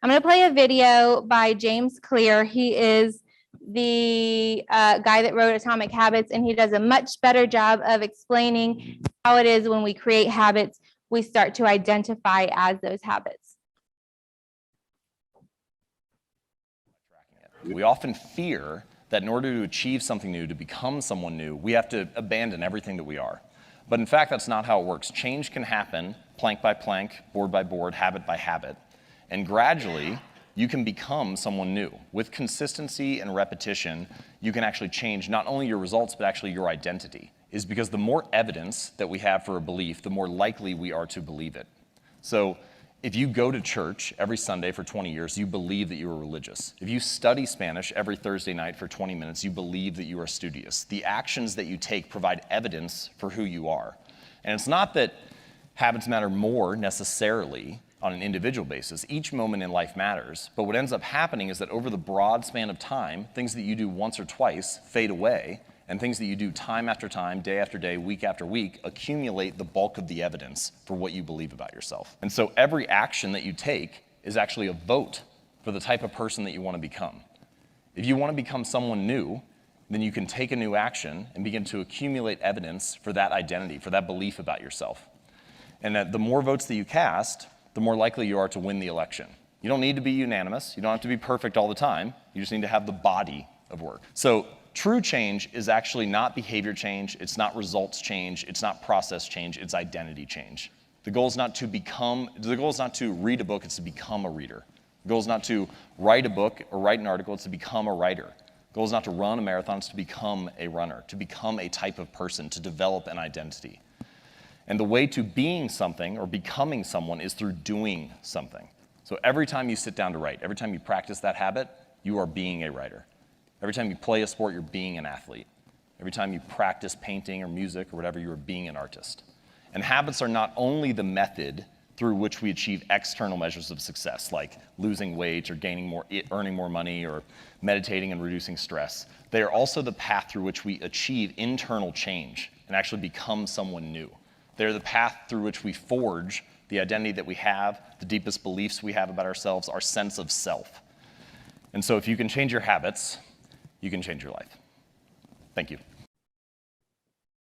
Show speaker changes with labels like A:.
A: I'm going to play a video by James Clear. He is the guy that wrote Atomic Habits, and he does a much better job of explaining how it is when we create habits, we start to identify as those habits.
B: We often fear that in order to achieve something new, to become someone new, we have to abandon everything that we are. But in fact, that's not how it works. Change can happen plank by plank, board by board, habit by habit. And gradually, you can become someone new. With consistency and repetition, you can actually change not only your results, but actually your identity. Is because the more evidence that we have for a belief, the more likely we are to believe it. So if you go to church every Sunday for 20 years, you believe that you are religious. If you study Spanish every Thursday night for 20 minutes, you believe that you are studious. The actions that you take provide evidence for who you are. And it's not that habits matter more necessarily on an individual basis. Each moment in life matters, but what ends up happening is that over the broad span of time, things that you do once or twice fade away, and things that you do time after time, day after day, week after week, accumulate the bulk of the evidence for what you believe about yourself. And so every action that you take is actually a vote for the type of person that you want to become. If you want to become someone new, then you can take a new action and begin to accumulate evidence for that identity, for that belief about yourself. And that the more votes that you cast, the more likely you are to win the election. You don't need to be unanimous. You don't have to be perfect all the time. You just need to have the body of work. So true change is actually not behavior change. It's not results change. It's not process change. It's identity change. The goal is not to read a book. It's to become a reader. The goal is not to write a book or write an article. It's to become a writer. The goal is not to run a marathon. It's to become a runner, to become a type of person, to develop an identity. And the way to being something or becoming someone is through doing something. So every time you sit down to write, every time you practice that habit, you are being a writer. Every time you play a sport, you're being an athlete. Every time you practice painting or music or whatever, you are being an artist. And habits are not only the method through which we achieve external measures of success, like losing weight or earning more money or meditating and reducing stress. They are also the path through which we achieve internal change and actually become someone new. They're the path through which we forge the identity that we have, the deepest beliefs we have about ourselves, our sense of self. And so if you can change your habits, you can change your life. Thank you.